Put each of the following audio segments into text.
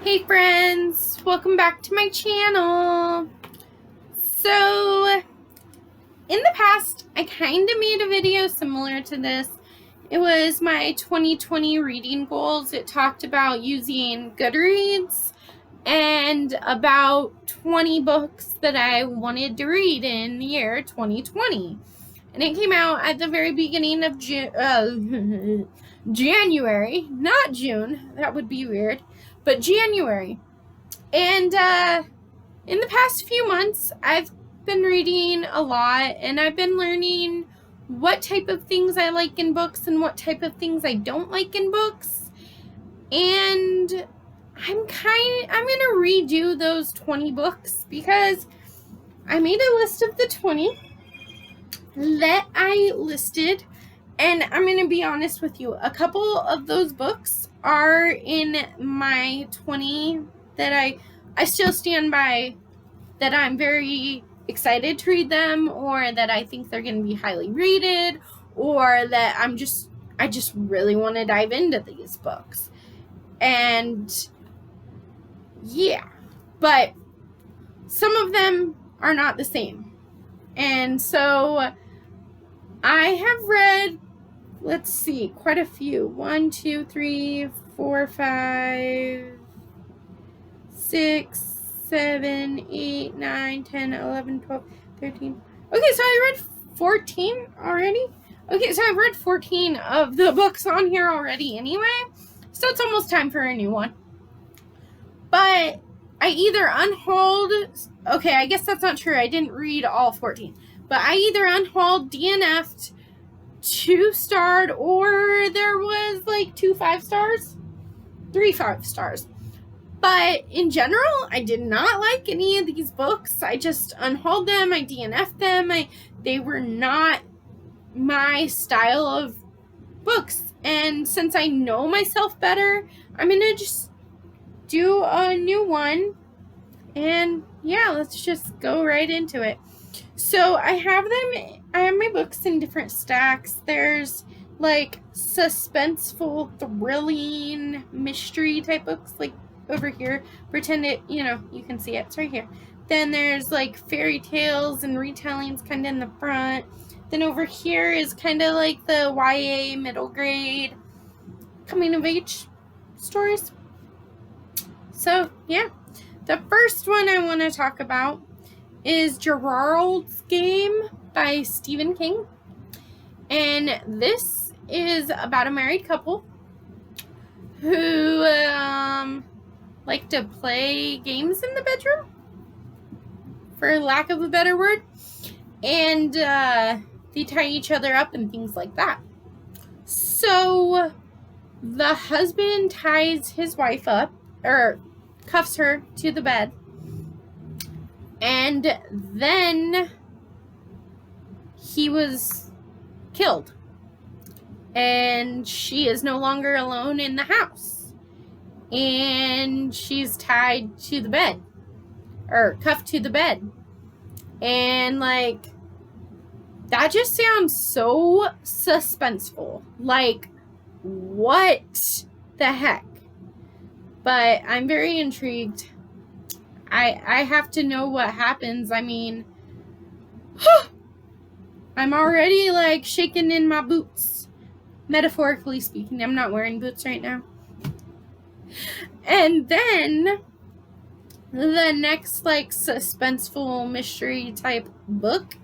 Hey friends, welcome back to my channel. So, in the past, I kind of made a video similar to this. It was my 2020 reading goals. It talked about using Goodreads and about 20 books that I wanted to read in the year 2020. And it came out at the very beginning of January, not June, that would be weird, but January. And in the past few months, I've been reading a lot, and I've been learning what type of things I like in books and what type of things I don't like in books. And I'm gonna redo those 20 books because I made a list of the 20 that I listed, and I'm gonna be honest with you, a couple of those books are in my 20 that I still stand by, that I'm very excited to read them, or that I think they're gonna be highly rated, or that I just really want to dive into these books. And yeah, but some of them are not the same. And so I have read, let's see, quite a few. 1, 2, 3, 4, 5, 6, 7, 8, 9, 10, 11, 12, 13. Okay, so I read 14 already. Okay, so I've read 14 of the books on here already anyway. So it's almost time for a new one. But I either unhauled, okay, I guess that's not true. I didn't read all 14. But I either unhauled, DNF'd, 2-starred, or there was like 2 5-stars, 3 5-stars. But in general, I did not like any of these books. I just unhauled them. I DNF'd them. They were not my style of books. And since I know myself better, I'm going to just do a new one. And yeah, let's just go right into it. So I have my books in different stacks. There's like suspenseful, thrilling, mystery type books, like over here. Pretend it, you can see it. It's right here. Then there's like fairy tales and retellings kind of in the front. Then over here is kind of like the YA middle grade coming of age stories. So yeah, the first one I want to talk about is Geralds Game by Stephen King. And this is about a married couple who like to play games in the bedroom, for lack of a better word. And they tie each other up and things like that. So the husband ties his wife up, or cuffs her to the bed. And then he was killed. And she is no longer alone in the house. And she's tied to the bed. Or cuffed to the bed. And like, that just sounds so suspenseful. Like, what the heck? But I'm very intrigued. I have to know what happens. I mean, I'm already like shaking in my boots. Metaphorically speaking, I'm not wearing boots right now. And then the next like suspenseful mystery type book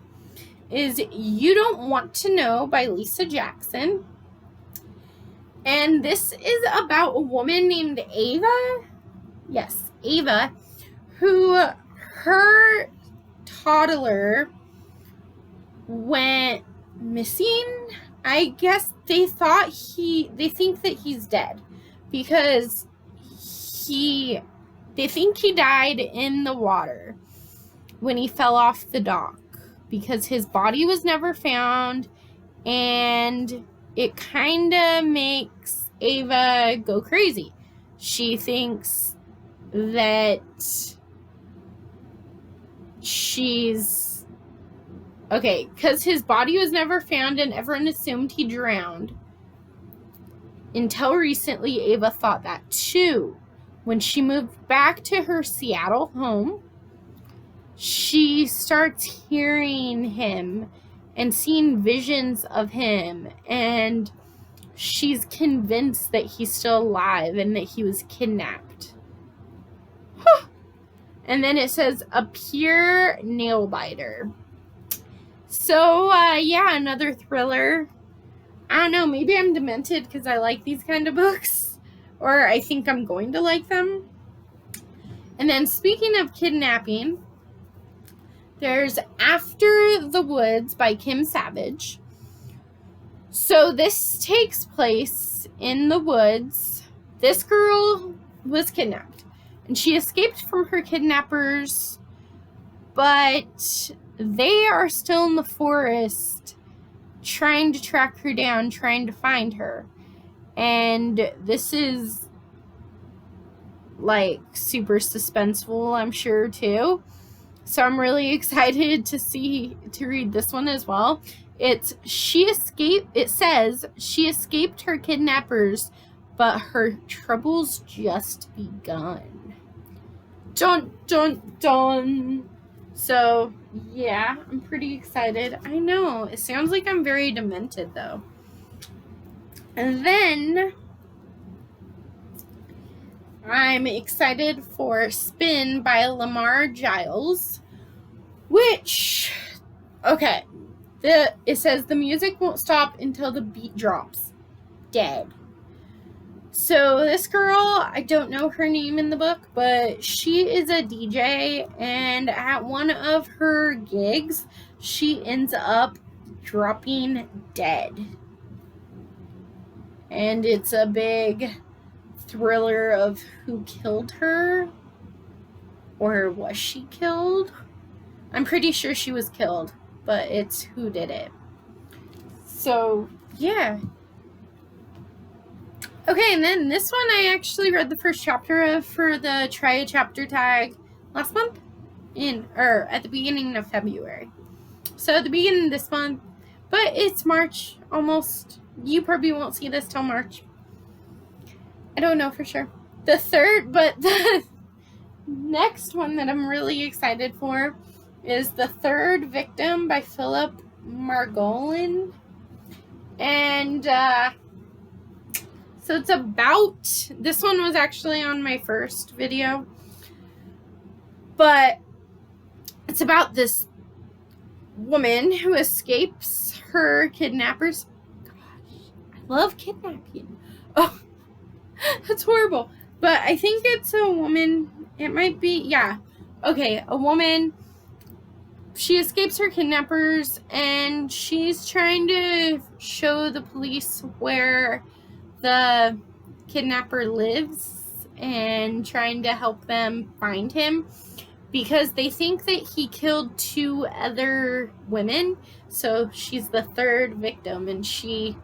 is You Don't Want to Know by Lisa Jackson. And this is about a woman named Ava. Yes, Ava, who her toddler went missing. I guess they think that he's dead because they think he died in the water when he fell off the dock, because his body was never found, and it kind of makes Ava go crazy. She thinks that she's okay, because his body was never found and everyone assumed he drowned. Until recently, Ava thought that too. when she moved back to her Seattle home, she starts hearing him and seeing visions of him, and she's convinced that he's still alive and that he was kidnapped. And then it says a pure nail biter. So, yeah, another thriller. I don't know, maybe I'm demented because I like these kind of books, or I think I'm going to like them. And then speaking of kidnapping, there's After the Woods by Kim Savage. So this takes place in the woods. This girl was kidnapped, and she escaped from her kidnappers, but they are still in the forest trying to track her down, trying to find her. And this is like super suspenseful, I'm sure, too. So I'm really excited to read this one as well. It says she escaped her kidnappers, but her troubles just begun. Dun dun dun. So yeah, I'm pretty excited. I know, it sounds like I'm very demented though. And then I'm excited for Spin by Lamar Giles, which, okay, it says the music won't stop until the beat drops. Dead. So this girl, I don't know her name in the book, but she is a DJ, and at one of her gigs, she ends up dropping dead. And it's a big thriller of who killed her, or was she killed? I'm pretty sure she was killed, but it's who did it. So yeah. Okay, and then this one I actually read the first chapter of for the Try a Chapter tag last month, at the beginning of February. So at the beginning of this month, but it's March almost. You probably won't see this till March. I don't know for sure. The next one that I'm really excited for is The Third Victim by Philip Margolin. And so it's about, this one was actually on my first video, but it's about this woman who escapes her kidnappers. Gosh, I love kidnapping. Oh, that's horrible. But I think it's a woman. It might be, yeah. Okay, a woman. She escapes her kidnappers, and she's trying to show the police where the kidnapper lives and trying to help them find him, because they think that he killed 2 other women. So she's the third victim, and she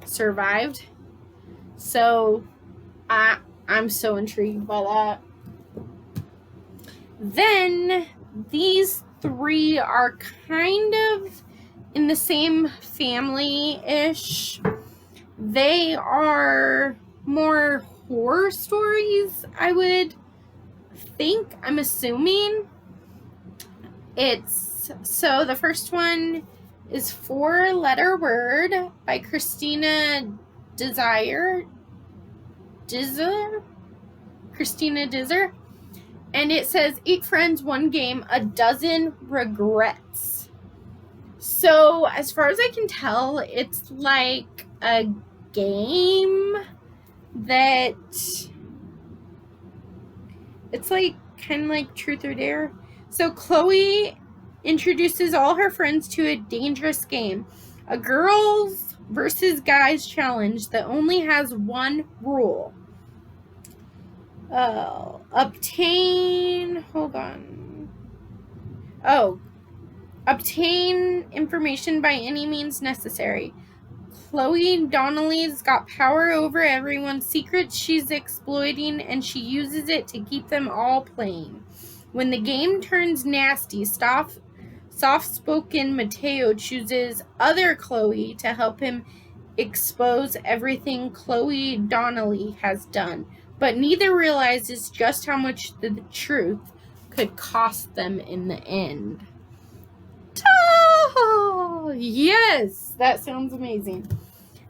survived. So I'm so intrigued by that. Then these 3 are kind of in the same family-ish. They are more horror stories, I would think. I'm assuming. So the first one is 4-Letter Word by Christina Dizzer. And it says 8 friends, 1 game, a dozen regrets. So as far as I can tell, it's like a game that it's like kind of like Truth or Dare. So Chloe introduces all her friends to a dangerous game, a girls versus guys challenge that only has one rule. Obtain information by any means necessary. Chloe Donnelly's got power over everyone's secrets she's exploiting, and she uses it to keep them all playing. When the game turns nasty, soft-spoken Mateo chooses other Chloe to help him expose everything Chloe Donnelly has done. but neither realizes just how much the truth could cost them in the end. Oh, yes, that sounds amazing.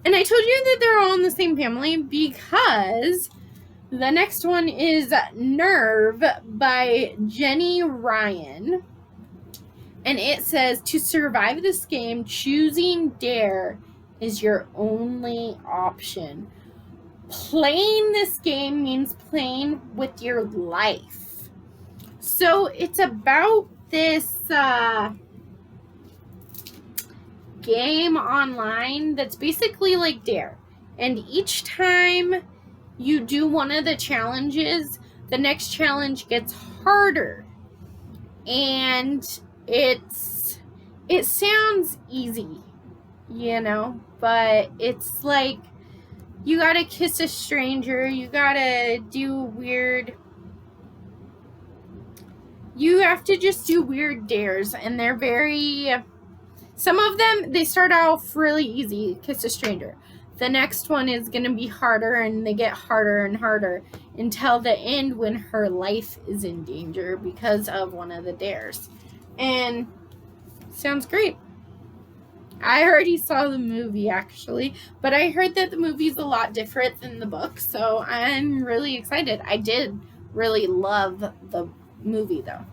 And I told you that they're all in the same family because the next one is Nerve by Jenny Ryan. And it says, to survive this game, choosing dare is your only option. Playing this game means playing with your life. So it's about this game online that's basically like Dare. And each time you do one of the challenges, the next challenge gets harder. And it sounds easy, you know, but it's like you gotta kiss a stranger, you gotta do weird, you have to just do weird dares, and they're very, some of them, they start off really easy, kiss a stranger. The next one is gonna be harder, and they get harder and harder until the end when her life is in danger because of one of the dares. And sounds great. I already saw the movie, actually, but I heard that the movie's a lot different than the book, so I'm really excited. I did really love the movie, though.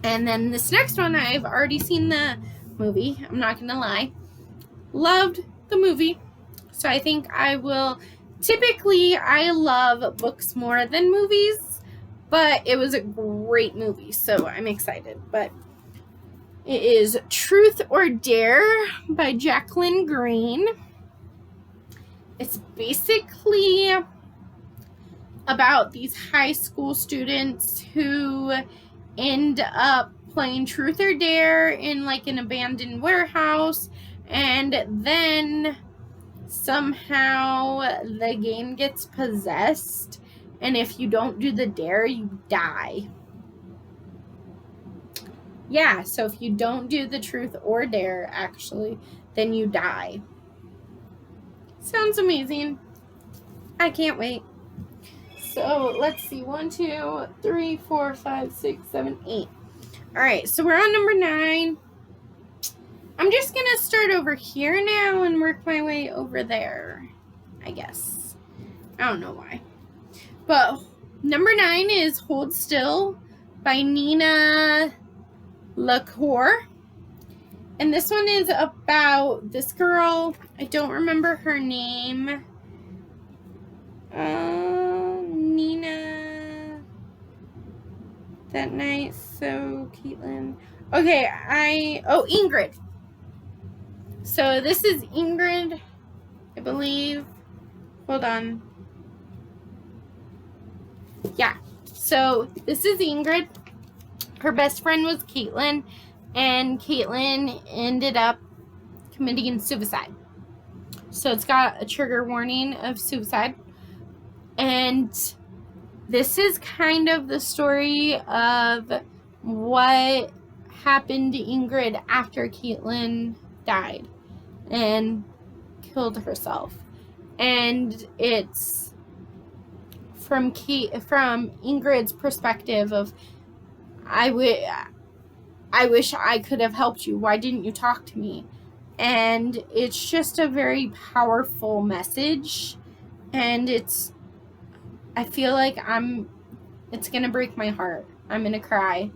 And then this next one, I've already seen the movie, I'm not gonna lie. Loved the movie, so I think I will. Typically, I love books more than movies, but it was a great movie, so I'm excited. But it is Truth or Dare by Jacqueline Green. It's basically about these high school students who end up playing Truth or Dare in like an abandoned warehouse, and then somehow the game gets possessed, and if you don't do the dare, you die. Yeah, so if you don't do the truth or dare, actually, then you die. Sounds amazing. I can't wait. So, let's see. 1, 2, 3, 4, 5, 6, 7, 8. Alright, so we're on number 9. I'm just going to start over here now and work my way over there, I guess. I don't know why. But number 9 is Hold Still by Nina LaCour. And this one is about this girl. I don't remember her name. Nina. That night. So, Caitlin. Okay, Ingrid. So, this is Ingrid, I believe. Hold on. Yeah. So, this is Ingrid. Her best friend was Caitlin, and Caitlin ended up committing suicide. So it's got a trigger warning of suicide. And this is kind of the story of what happened to Ingrid after Caitlin died and killed herself. And it's from Ingrid's perspective of, I wish I could have helped you. Why didn't you talk to me? And it's just a very powerful message. And I feel like it's going to break my heart. I'm going to cry.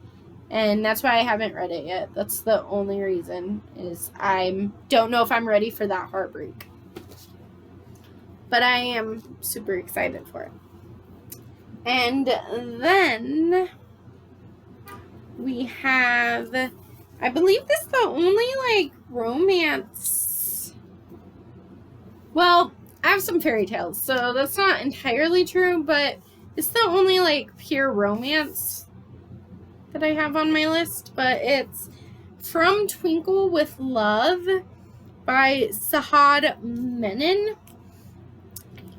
And that's why I haven't read it yet. That's the only reason, is I don't know if I'm ready for that heartbreak. But I am super excited for it. And then we have, I believe this is the only, romance. Well, I have some fairy tales, so that's not entirely true, but it's the only, pure romance that I have on my list. But it's From Twinkle with Love by Sahad Menon.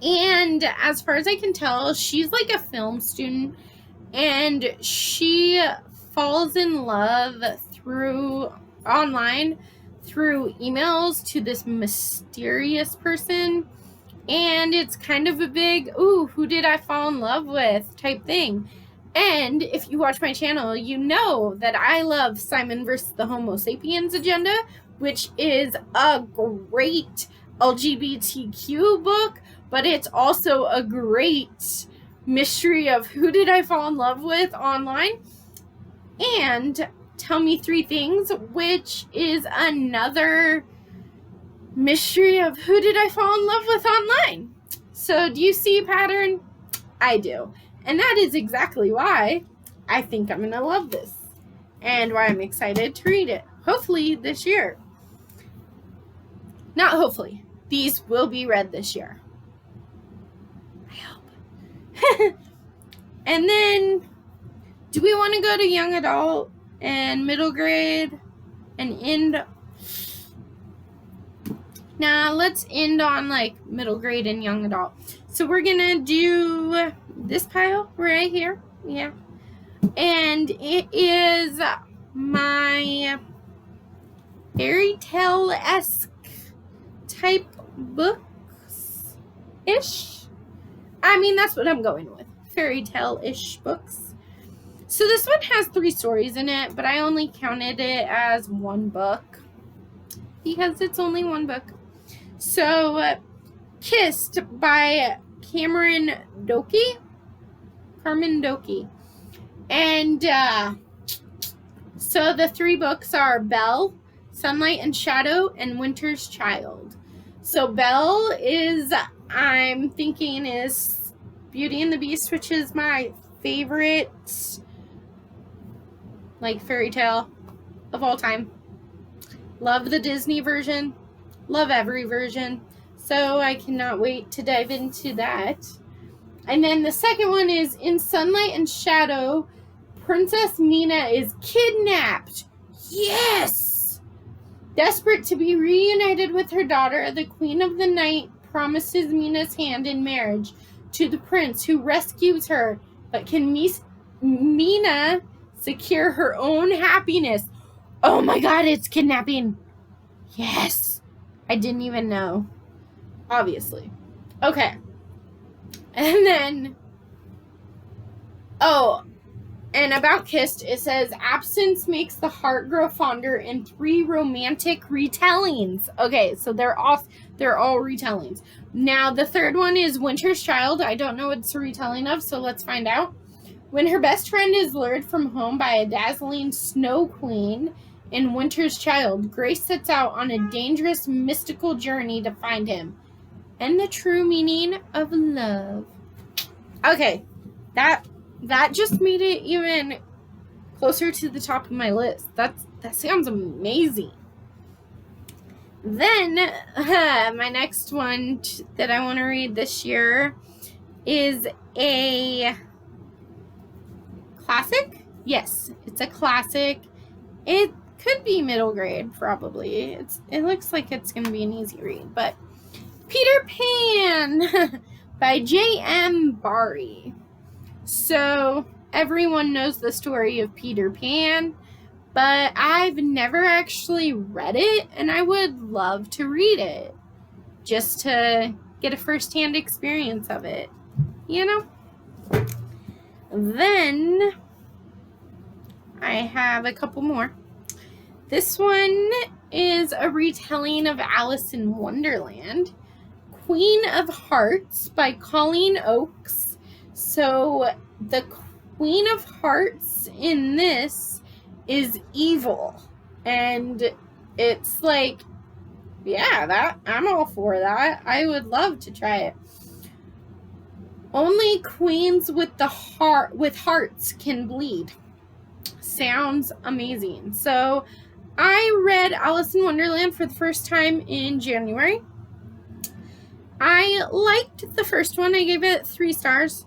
And as far as I can tell, she's a film student, and she falls in love online through emails to this mysterious person, And it's kind of a big, ooh, who did I fall in love with type thing. And if you watch my channel, you know that I love Simon versus the Homo sapiens agenda, which is a great LGBTQ book, but it's also a great mystery of who did I fall in love with online. And Tell Me Three Things, which is another mystery of who did I fall in love with online. So do you see a pattern? I do. And that is exactly why I think I'm going to love this and why I'm excited to read it. Hopefully this year. Not hopefully. These will be read this year. I hope. And then, do we want to go to young adult and middle grade and end? Nah, let's end on like middle grade and young adult. So we're going to do this pile right here. Yeah. And it is my fairy tale-esque type books-ish. I mean, that's what I'm going with. Fairy tale-ish books. So this one has 3 stories in it, but I only counted it as one book because it's only one book. So, Kissed by Carmen Doki. And so the 3 books are Belle, Sunlight and Shadow, and Winter's Child. So Belle is, I'm thinking, is Beauty and the Beast, which is my favorite like fairy tale of all time. Love the Disney version. Love every version. So I cannot wait to dive into that. And then the second one is In Sunlight and Shadow, Princess Mina is kidnapped. Yes! Desperate to be reunited with her daughter, the Queen of the Night promises Mina's hand in marriage to the prince who rescues her. But can Mina secure her own happiness? Oh my god, it's kidnapping. Yes. I didn't even know. Obviously. Okay. And then, and about Kissed, it says, absence makes the heart grow fonder in 3 romantic retellings. Okay, so they're all retellings. Now, the third one is Winter's Child. I don't know what it's a retelling of, so let's find out. When her best friend is lured from home by a dazzling snow queen in Winter's Child, Grace sets out on a dangerous, mystical journey to find him and the true meaning of love. Okay, that just made it even closer to the top of my list. That sounds amazing. Then, my next one that I want to read this year is a classic. Yes, it's a classic. It could be middle grade, probably. It looks like it's going to be an easy read, but Peter Pan by J.M. Barrie. So, everyone knows the story of Peter Pan, but I've never actually read it, and I would love to read it just to get a first-hand experience of it, you know? Then, I have a couple more. This one is a retelling of Alice in Wonderland. Queen of Hearts by Colleen Oakes. So the Queen of Hearts in this is evil. And it's like, yeah, I'm all for that. I would love to try it. Only queens with hearts can bleed. Sounds amazing. So I read Alice in Wonderland for the first time in January. I liked the first one. I gave it 3 stars.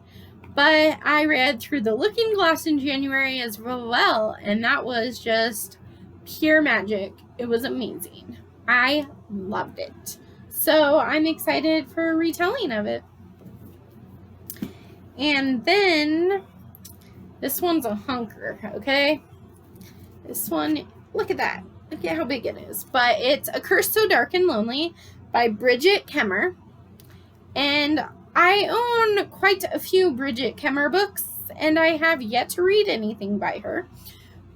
But I read Through the Looking Glass in January as well. And that was just pure magic. It was amazing. I loved it. So I'm excited for a retelling of it. And then this one's a hunker, okay? This one, look at that. Look at how big it is. But it's A Curse So Dark and Lonely by Bridget Kemmer. And I own quite a few Bridget Kemmer books, and I have yet to read anything by her.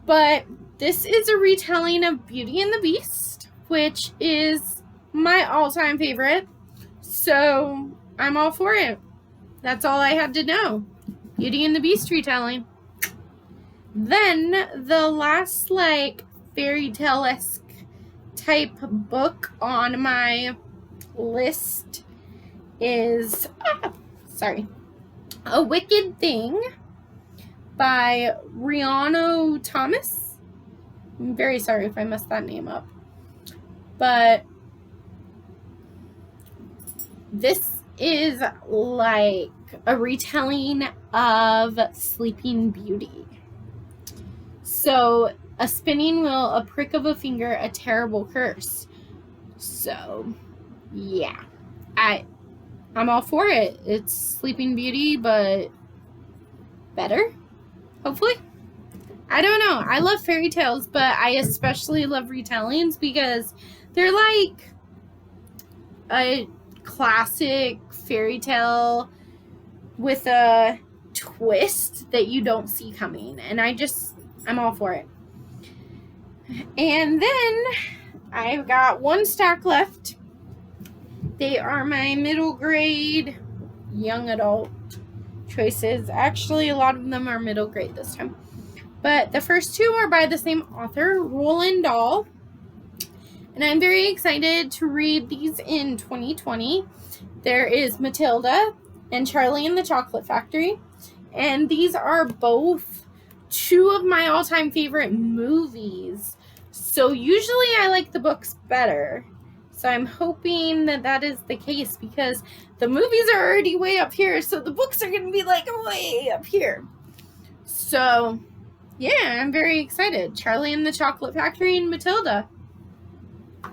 But this is a retelling of Beauty and the Beast, which is my all-time favorite. So I'm all for it. That's all I had to know. Beauty and the Beast retelling. Then the last fairy tale-esque type book on my list is A Wicked Thing by Rihanna Thomas. I'm very sorry if I messed that name up. But this is like a retelling of Sleeping Beauty. So, a spinning wheel, a prick of a finger, a terrible curse. So, yeah. I'm all for it. It's Sleeping Beauty, but better, hopefully. I don't know. I love fairy tales, but I especially love retellings because they're like a classic fairy tale with a twist that you don't see coming. And I'm all for it. And then I've got one stack left. They are my middle grade young adult choices. Actually, a lot of them are middle grade this time. But the first two are by the same author, Roald Dahl. And I'm very excited to read these in 2020. There is Matilda and Charlie and the Chocolate Factory. And these are both two of my all-time favorite movies. So usually I like the books better. So I'm hoping that is the case because the movies are already way up here. So the books are going to be way up here. So yeah, I'm very excited. Charlie and the Chocolate Factory and Matilda.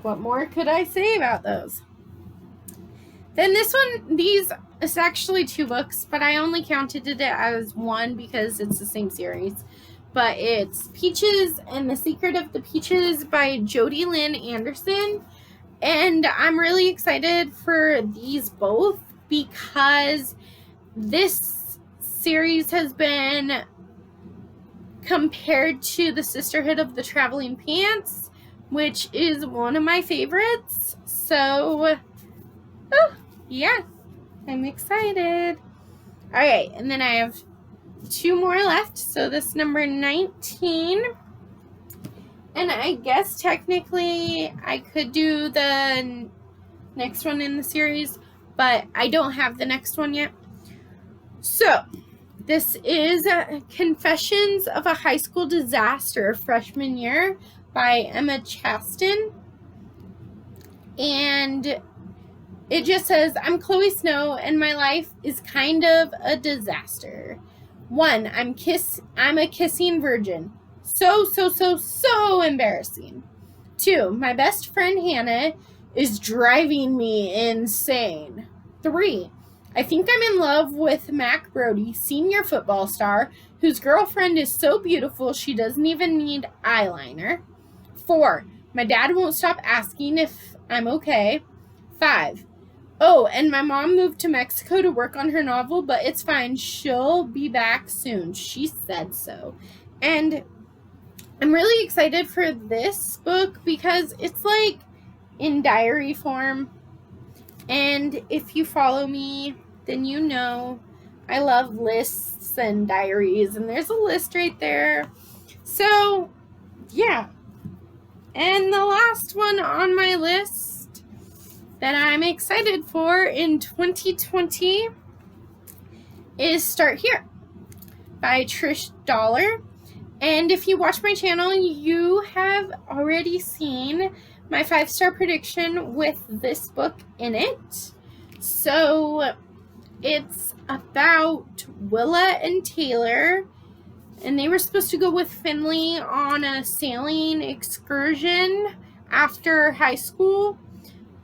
What more could I say about those? Then these is actually two books, but I only counted it as one because it's the same series. But it's Peaches and the Secret of the Peaches by Jodi Lynn Anderson. And I'm really excited for these both because this series has been compared to The Sisterhood of the Traveling Pants, which is one of my favorites. So, yeah, I'm excited. All right, and then I have two more left. So this number 19. And I guess technically I could do the next one in the series, but I don't have the next one yet. So, this is Confessions of a High School Disaster Freshman Year by Emma Chaston. And it just says, I'm Chloe Snow and my life is kind of a disaster. 1, I'm a kissing virgin. So embarrassing. 2, my best friend Hannah is driving me insane. 3, I think I'm in love with Mac Brody, senior football star, whose girlfriend is so beautiful she doesn't even need eyeliner. 4, my dad won't stop asking if I'm okay. 5, oh, and my mom moved to Mexico to work on her novel, but it's fine. She'll be back soon. She said so. And I'm really excited for this book because it's in diary form. And if you follow me, then you know I love lists and diaries. And there's a list right there. So, yeah. And the last one on my list that I'm excited for in 2020 is Start Here by Trish Dollar. And if you watch my channel, you have already seen my 5-star prediction with this book in it. So it's about Willa and Taylor, and they were supposed to go with Finley on a sailing excursion after high school,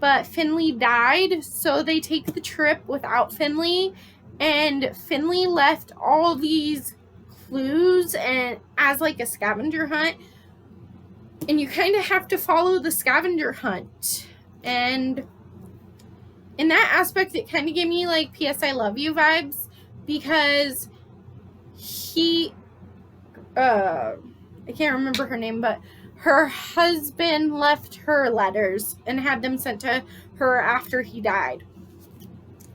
but Finley died, so they take the trip without Finley, and Finley left all these clues and as a scavenger hunt, and you kind of have to follow the scavenger hunt. And in that aspect, it kind of gave me like P.S. I Love You vibes, because he, I can't remember her name, but her husband left her letters and had them sent to her after he died.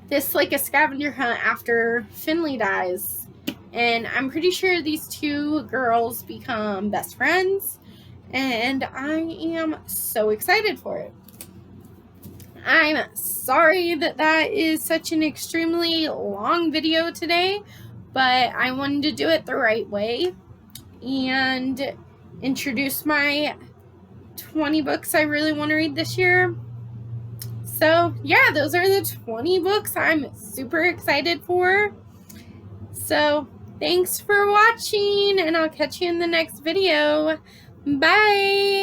This like a scavenger hunt after Finley dies, and I'm pretty sure these two girls become best friends, and I am so excited for it. I'm sorry that is such an extremely long video today, but I wanted to do it the right way and introduce my 20 books I really want to read this year. So yeah, those are the 20 books I'm super excited for. So thanks for watching, and I'll catch you in the next video. Bye!